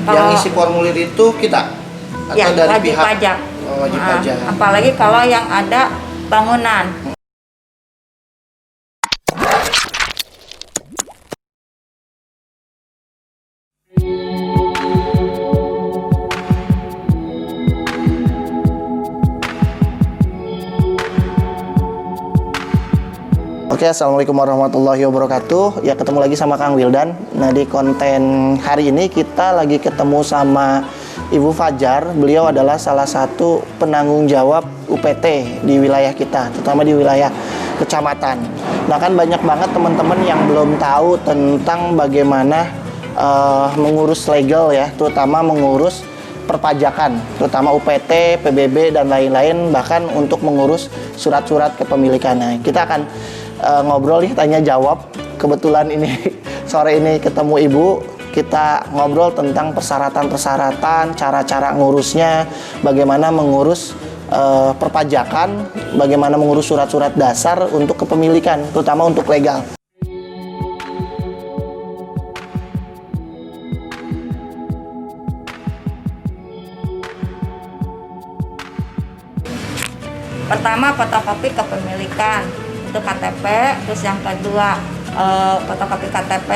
Yang isi formulir itu kita atau ya, dari wajib pihak pajak. wajib pajak. Apalagi kalau yang ada bangunan. Oke, assalamualaikum warahmatullahi wabarakatuh. Ya, ketemu lagi sama Kang Wildan. Nah, di konten hari ini kita lagi ketemu sama Ibu Fajar. Beliau adalah salah satu penanggung jawab UPT di wilayah kita, terutama di wilayah kecamatan. Nah, kan banyak banget teman-teman yang belum tahu tentang bagaimana mengurus legal ya, terutama mengurus perpajakan, terutama UPT, PBB dan lain-lain, bahkan untuk mengurus surat-surat kepemilikan. Kita akan ngobrol nih, tanya jawab. Kebetulan ini sore ini ketemu Ibu, kita ngobrol tentang persyaratan-persyaratan, cara-cara ngurusnya, bagaimana mengurus perpajakan, bagaimana mengurus surat-surat dasar untuk kepemilikan, terutama untuk legal. Pertama, fotokopi kepemilikan, itu KTP. Terus yang kedua, fotokopi KTP.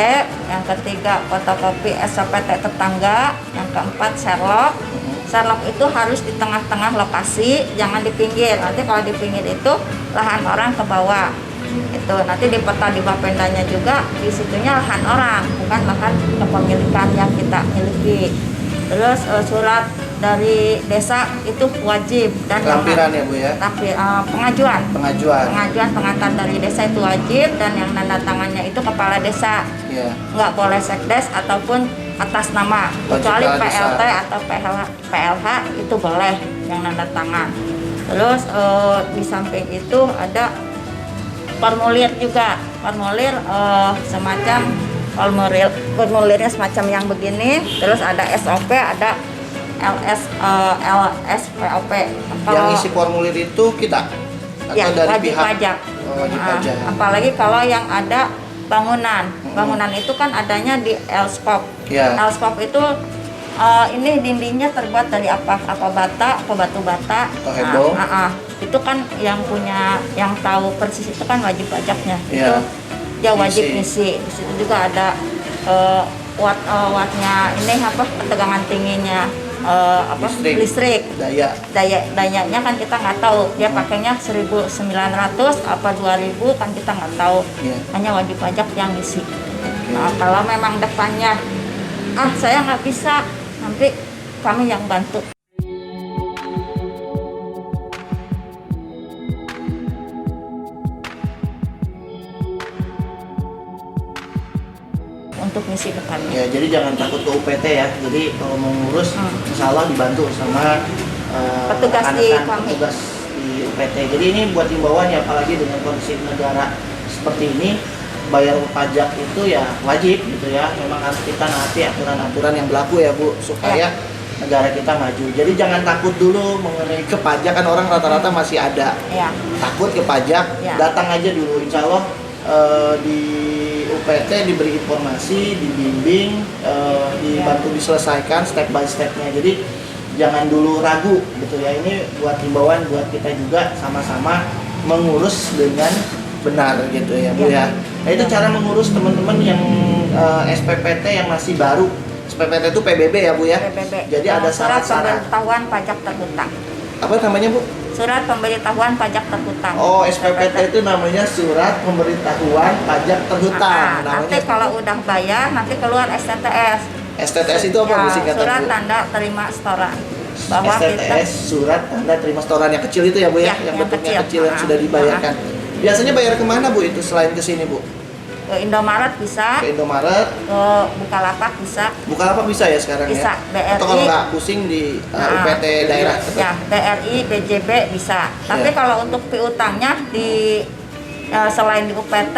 Yang ketiga, fotokopi SPT tetangga. Yang keempat, Sherlock. Sherlock itu harus di tengah-tengah lokasi, jangan di pinggir. Nanti kalau di pinggir itu lahan orang ke bawah. Itu nanti di peta di Bapendanya juga, di situnya lahan orang, bukan lahan kepemilikan yang kita miliki. Terus surat dari desa itu wajib, dan Lampiran ya Bu ya? pengajuan Pengajuan pengantar dari desa itu wajib, dan yang nanda tangannya itu kepala desa. ya. Nggak boleh sekdes ataupun atas nama, kecuali kepala desa. PLT atau PLH itu boleh yang nanda tangan. Terus di samping itu ada formulir juga, formulir semacam formulirnya semacam yang begini. Terus ada SOP, ada LSPOP. Yang isi formulir itu kita atau ya, dari wajib pihak pajak. wajib pajak. Apalagi kalau yang ada bangunan. Bangunan itu kan adanya di LSPOP. Ya. LSPOP itu ini dindingnya terbuat dari apa bata, apa batu bata. Atau hebo. Itu kan yang punya, yang tahu persis itu kan wajib pajaknya. Ya. Itu dia wajib ngisi. Di situ juga ada wattnya, ini apa, ketegangan tingginya, listrik. Dayanya kan kita nggak tahu, dia pakainya 1900 apa 2000 kan kita nggak tahu. Hanya wajib pajak yang ngisi. Nah, kalau memang depannya saya nggak bisa, nanti kami yang bantu. Untuk misi depannya. Ya, jadi jangan takut ke UPT ya. Jadi kalau mau ngurus, insya Allah dibantu sama petugas petugas di UPT. Jadi ini buat himbauan ya, apalagi dengan kondisi negara seperti ini, bayar pajak itu ya wajib gitu ya. Memang harus kita naati aturan-aturan yang berlaku ya Bu, supaya negara kita maju. Jadi jangan takut dulu mengenai ke pajak, kan orang rata-rata masih ada takut ke pajak. Datang aja dulu, insya Allah di UPT diberi informasi, dibimbing, dibantu diselesaikan step by stepnya. Jadi jangan dulu ragu gitu ya. Ini buat himbauan buat kita juga, sama-sama mengurus dengan benar gitu ya Bu ya. Nah, itu cara mengurus teman-teman yang SPPT yang masih baru. SPPT itu PBB ya Bu ya. PBB. Jadi ada surat syarat-syarat. pemberitahuan pajak terhutang. Apa namanya Bu? Surat pemberitahuan pajak terhutang. Oh, SPPT itu namanya surat pemberitahuan pajak terhutang. Nanti kalau udah bayar, nanti keluar STTS. STTS itu apa Bu singkatan? Surat tanda terima setoran. Bahwa STTS, surat tanda terima setoran yang kecil itu ya Bu ya, yang bentuknya kecil yang sudah dibayarkan. Biasanya bayar kemana Bu itu selain ke sini Bu? Ke Indomaret bisa. Ke Indomaret. Ke Bukalapak bisa. Bukalapak bisa ya sekarang bisa, ya? BRI. Atau kalau nggak pusing di UPT daerah? Ya, BRI, BJB bisa. Tapi kalau untuk piutangnya di selain di UPT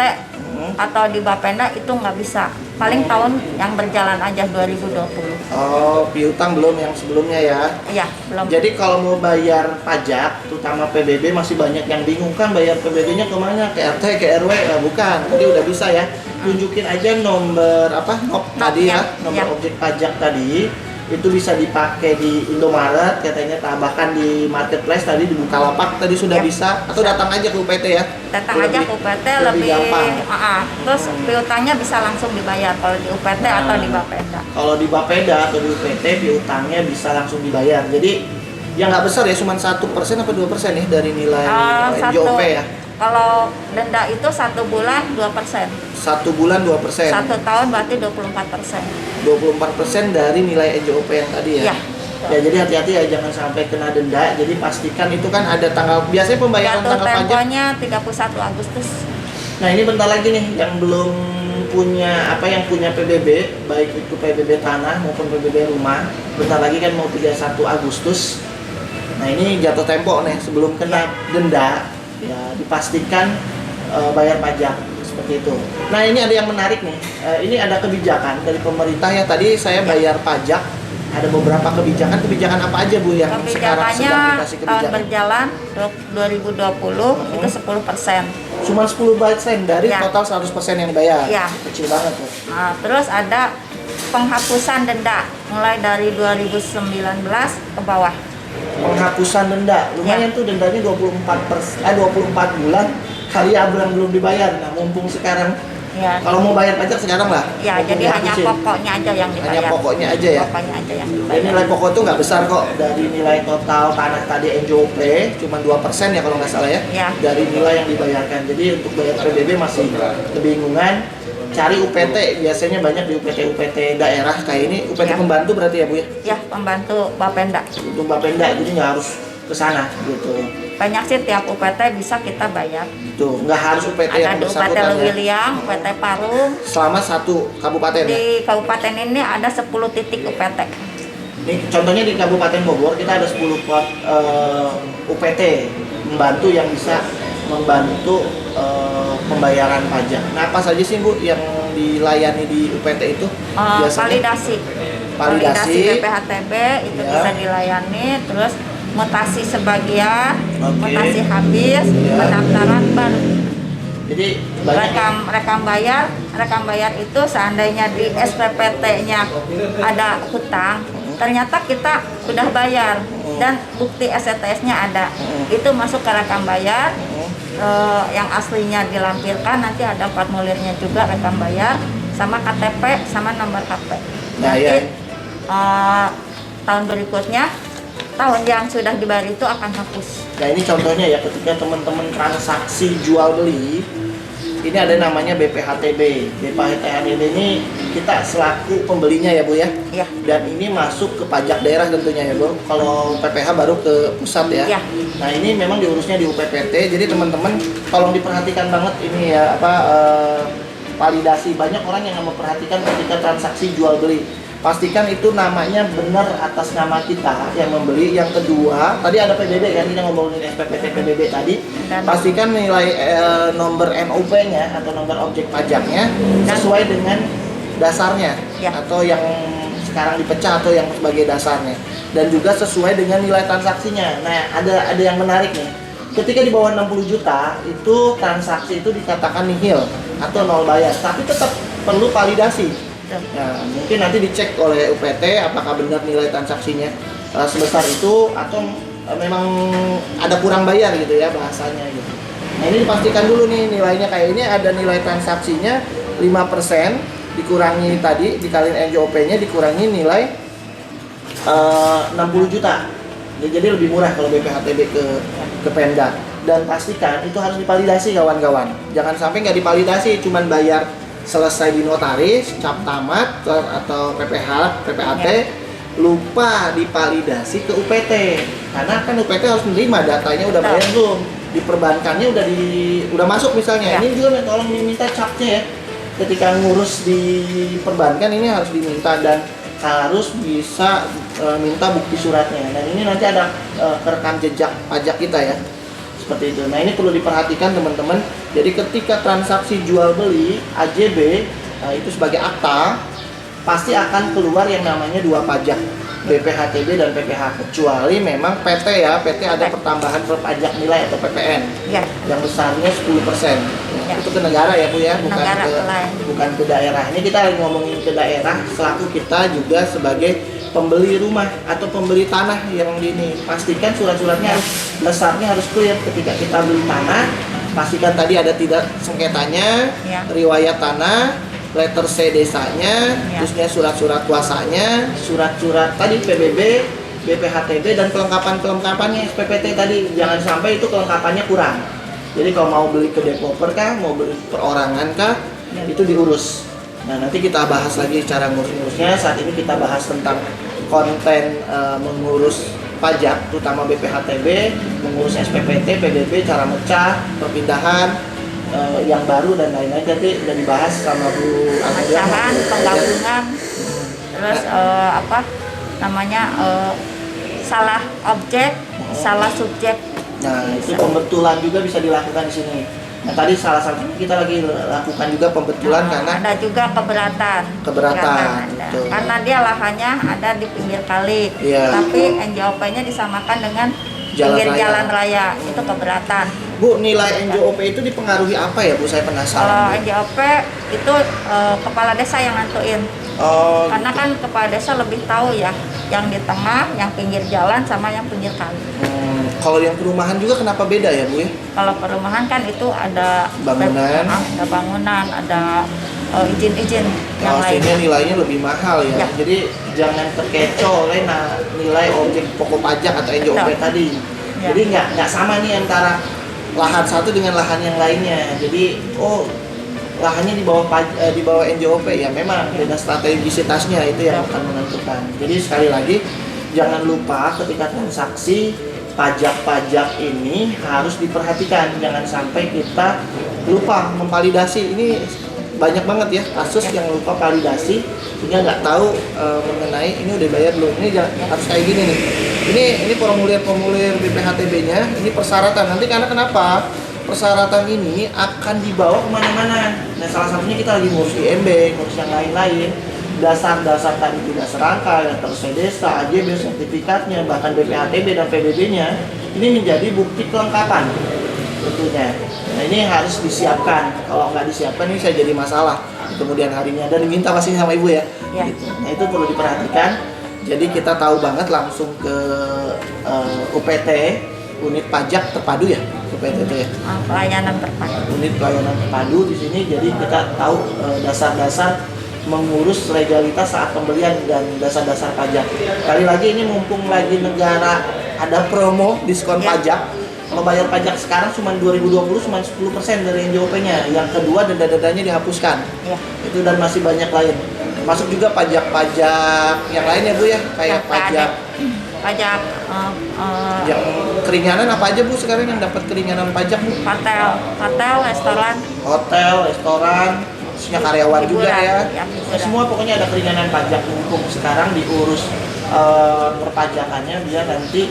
atau di Bapenda itu nggak bisa. Paling tahun yang berjalan aja 2020. Oh, piutang belum yang sebelumnya ya? Iya, belum. Jadi kalau mau bayar pajak, terutama PBB, masih banyak yang bingung kan bayar PBB-nya kemana? Ke RT, ke RW? Nah, bukan. Tadi udah bisa ya. Tunjukin aja nomor apa? NOP tadi ya, nomor objek pajak tadi. itu bisa dipakai di Indomaret katanya, bahkan di marketplace tadi, di Bukalapak tadi sudah Ya, bisa, atau datang aja ke UPT ya. Datang aja ke UPT lebih gampang. Terus piutangnya bisa langsung dibayar kalau di UPT atau di Bapeda. Kalau di Bapeda atau di UPT piutangnya bisa langsung dibayar. Jadi yang nggak besar ya, cuma 1% apa 2% ya dari nilai NJOP ya. Kalau denda itu 1 bulan 2%. 1 bulan 2%. 1 tahun berarti 24%. 24% dari nilai NJOP yang tadi ya. Ya. Ya, jadi hati-hati ya, jangan sampai kena denda. Jadi pastikan itu kan ada tanggal, biasanya pembayaran Jatuh tanggal pajak. temponya 31 Agustus. Nah, ini bentar lagi nih yang belum punya yang punya PBB, baik itu PBB tanah maupun PBB rumah, bentar lagi kan mau 31 Agustus. Nah, ini jatuh tempo nih sebelum kena denda, ya dipastikan bayar pajak seperti itu. Nah, ini ada yang menarik nih. Ini ada kebijakan dari pemerintah ya. Tadi saya bayar pajak. Ada beberapa kebijakan apa aja Bu yang sekarang sedang dikasih tahun kebijakan? berjalan 2020 itu 10%. Cuma 10% dari Ya. total 100% yang dibayar. Ya. Kecil banget tuh. Nah, terus ada penghapusan denda mulai dari 2019 ke bawah. Penghapusan denda, lumayan tuh dendanya 24 bulan kali ya belum dibayar. Nah, mumpung sekarang Ya. kalau mau bayar pajak sekarang lah. Ya, mumpung jadi hanya dihabisin. pokoknya aja yang dibayar. Hanya pokoknya aja ya. Pokoknya aja yang Dan dibayar. nilai pokok tuh nggak besar kok, dari nilai total tanah tadi NJOP cuma 2% ya kalau nggak salah ya, Ya. dari nilai yang dibayarkan. Jadi untuk bayar PBB masih kebingungan. Cari UPT, biasanya banyak di UPT daerah kayak ini. UPT Ya. pembantu berarti ya Bu ya? Ya, pembantu Bapenda. Untuk Bapenda, jadi nggak harus ke sana gitu. Banyak sih tiap UPT bisa kita bayar. Tuh, nggak harus UPT Ada yang di UPT bersangkutan ya. Lewiliang, UPT Parung. Selama satu kabupaten ya. Di kabupaten ini ada 10 titik UPT. Ini contohnya di Kabupaten Bogor kita ada 10 UPT membantu yang bisa membantu pembayaran pajak. Nah, apa saja sih Bu yang dilayani di UPT itu? Validasi Validasi. BPHTB itu Ya. bisa dilayani, terus mutasi sebagian, Oke. mutasi habis, Ya. pendaftaran baru. Jadi banyak Rekam bayar itu seandainya di SPPT-nya ada hutang, ternyata kita udah bayar dan bukti STS-nya ada, itu masuk ke rekam bayar. Yang aslinya dilampirkan, nanti ada formulirnya juga, rekam bayar sama KTP sama nomor HP. Nah, Nanti ya. tahun berikutnya, tahun yang sudah dibayar itu akan hapus. Nah, ini contohnya ya, ketika teman-teman transaksi jual beli, ini ada namanya BPHTB. BPHTB ini kita selaku pembelinya ya Bu ya. Ya. Dan ini masuk ke pajak daerah tentunya ya Bu. Kalau PPH baru ke pusat ya. Ya. Nah, ini memang diurusnya di UPPT. Jadi teman-teman tolong diperhatikan banget ini ya, validasi. Banyak orang yang nggak memperhatikan ketika transaksi jual beli. Pastikan itu namanya benar atas nama kita yang membeli. Yang kedua, tadi ada PBB kan, kita ngomongin SPPT PBB tadi. Dan- Pastikan nilai nomor NOP-nya atau nomor objek pajaknya sesuai dengan dasarnya Ya. atau yang sekarang dipecah atau yang sebagai dasarnya, dan juga sesuai dengan nilai transaksinya. Nah, ada yang menarik nih. Ketika di bawah 60 juta itu transaksi itu dikatakan nihil atau nol bayar, tapi tetap perlu validasi. Nah, mungkin nanti dicek oleh UPT apakah benar nilai transaksinya sebesar itu atau memang ada kurang bayar gitu ya bahasanya gitu. Nah, ini dipastikan dulu nih nilainya, kayak ini ada nilai transaksinya 5% dikurangi tadi dikaliin NJOP-nya dikurangi nilai 60 juta. Jadi lebih murah kalau BPHTB ke Pemda. Dan pastikan itu harus divalidasi kawan-kawan. Jangan sampai nggak divalidasi, cuman bayar selesai di notaris, cap tamat atau PPAT, lupa divalidasi ke UPT. Karena kan UPT harus menerima datanya udah bayar belum, diperbankannya udah masuk misalnya. Ya. Ini juga tolong diminta capnya ya. Ketika ngurus di perbankan ini harus diminta dan harus bisa minta bukti suratnya. Dan ini nanti ada kerekam jejak pajak kita ya. Seperti itu. Nah, ini perlu diperhatikan teman-teman. Jadi ketika transaksi jual beli AJB itu sebagai akta, pasti akan keluar yang namanya dua pajak, BPHTB dan PPH, kecuali memang PT ya. PT ada pertambahan pajak nilai atau PPN. Ya. Yang besarnya 10%. Ya. Itu ke negara ya Bu ya, Negara lain. bukan ke daerah. Ini kita lagi ngomongin ke daerah, selaku kita juga sebagai pembeli rumah atau pembeli tanah yang ini, pastikan surat-suratnya harus dasarnya harus clear ketika kita beli tanah. Pastikan tadi ada tidak sengketanya, Ya. riwayat tanah, letter C desanya, Ya. terusnya surat-surat kuasanya, surat-surat tadi PBB, BPHTB, dan kelengkapan-kelengkapannya SPPT tadi. Jangan sampai itu kelengkapannya kurang. Jadi kalau mau beli ke developer kah, mau beli perorangan kah, itu diurus. Nah, nanti kita bahas lagi cara ngurus-ngurusnya. Saat ini kita bahas tentang konten mengurus pajak, terutama BPHTB, mengurus SPPT, PBB, cara mecah, perpindahan yang baru dan lain-lain. Jadi udah dibahas sama Bu Amelia. Pemecahan, penggabungan, terus apa namanya salah objek, salah subjek. Nah, itu pembetulan juga bisa dilakukan di sini. Nah, tadi salah satunya kita lagi lakukan juga pembetulan karena ada juga keberatan. Keberatan, ada. betul. Karena dia lahannya ada di pinggir kali, Iya. tapi NJOP-nya disamakan dengan Jalan pinggir raya. jalan raya, itu keberatan. Bu, nilai NJOP itu dipengaruhi apa ya, Bu? Saya Kalau penasaran. Bu. NJOP itu kepala desa yang nentuin. Oh, Karena kan kepala desa lebih tahu ya, yang di tengah, yang pinggir jalan, sama yang pinggir kali. kalau yang perumahan juga kenapa beda ya, Bu? Kalau perumahan kan itu ada Bangunan. ada bangunan, ada izin-izin yang lain. Sehingga nilainya lebih mahal ya. Ya. Jadi jangan terkecoh oleh nilai objek pokok pajak atau NJOP Betul. tadi. Ya. Jadi nggak sama nih antara lahan satu dengan lahan yang lainnya. Jadi lahannya di bawah NJOP ya, memang beda strategisitasnya, itu yang akan menentukan. Jadi sekali lagi jangan lupa ketika transaksi pajak-pajak ini harus diperhatikan, jangan sampai kita lupa memvalidasi. Ini banyak banget ya kasus yang lupa validasi sehingga nggak tahu mengenai ini udah bayar belum. Ini harus kayak gini nih. Ini formulir BPHTB-nya, ini persyaratan. Nanti karena kenapa? Persyaratan ini akan dibawa kemana-mana. Nah, salah satunya kita lagi ngurus IMB, ngurus yang lain-lain. Dasar-dasar tadi tidak serangkai, letter C desa, AJB, sertifikatnya, bahkan BPHTB dan PBB-nya, ini menjadi bukti kelengkapan tentunya. Nah, ini harus disiapkan. Kalau nggak disiapkan ini bisa jadi masalah di kemudian harinya, dan diminta pasti sama Ibu ya. Ya. Gitu. Nah, itu perlu diperhatikan. Jadi kita tahu banget langsung ke UPT, unit pajak terpadu ya, UPT itu ya. Pelayanan terpadu. Unit pelayanan terpadu di sini, jadi kita tahu dasar-dasar mengurus legalitas saat pembelian dan dasar-dasar pajak. Kali lagi ini mumpung lagi negara ada promo diskon Ya. pajak. Kalau bayar pajak sekarang cuma 2020 cuma 10% dari NJOP-nya. Yang kedua denda-dendanya dihapuskan. Ya. Itu dan masih banyak lain. Masuk juga pajak-pajak yang lain ya, Bu ya, kayak pajak pajak yang keringanan apa aja, Bu, sekarang yang dapat keringanan pajak, Bu? hotel, restoran. Hotel, restoran, khususnya karyawan juga Hiburan, ya. ya, hiburan. Semua pokoknya ada keringanan pajak, mumpung sekarang diurus perpajakannya biar nanti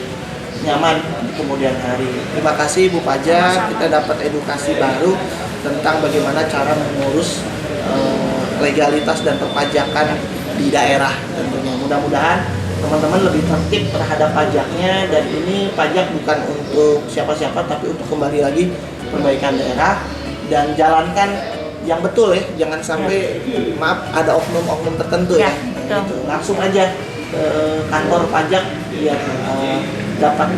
nyaman di kemudian hari. Terima kasih Bu Pajak, Sama-sama. kita dapat edukasi baru tentang bagaimana cara mengurus legalitas dan perpajakan di daerah tentunya. Mudah-mudahan teman-teman lebih tertib terhadap pajaknya, dan ini pajak bukan untuk siapa-siapa tapi untuk kembali lagi perbaikan daerah, dan jalankan yang betul ya, jangan sampai maaf ada oknum-oknum tertentu ya. Ya, betul. Gitu. Langsung aja ke kantor pajak biar dapat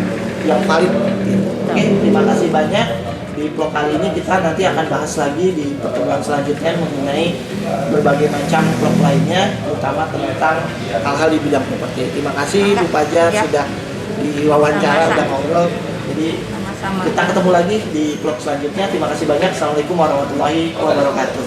yang valid gitu. Oke, terima kasih banyak. Di vlog kali ini kita nanti akan bahas lagi di pertemuan selanjutnya mengenai berbagai macam vlog lainnya, terutama tentang hal-hal di bidang properti. Terima kasih Bu Pajar Ya. sudah diwawancara, Sama-sama. udah ngobrol. Jadi Sama-sama. kita ketemu lagi di vlog selanjutnya. Terima kasih banyak. Assalamualaikum warahmatullahi wabarakatuh.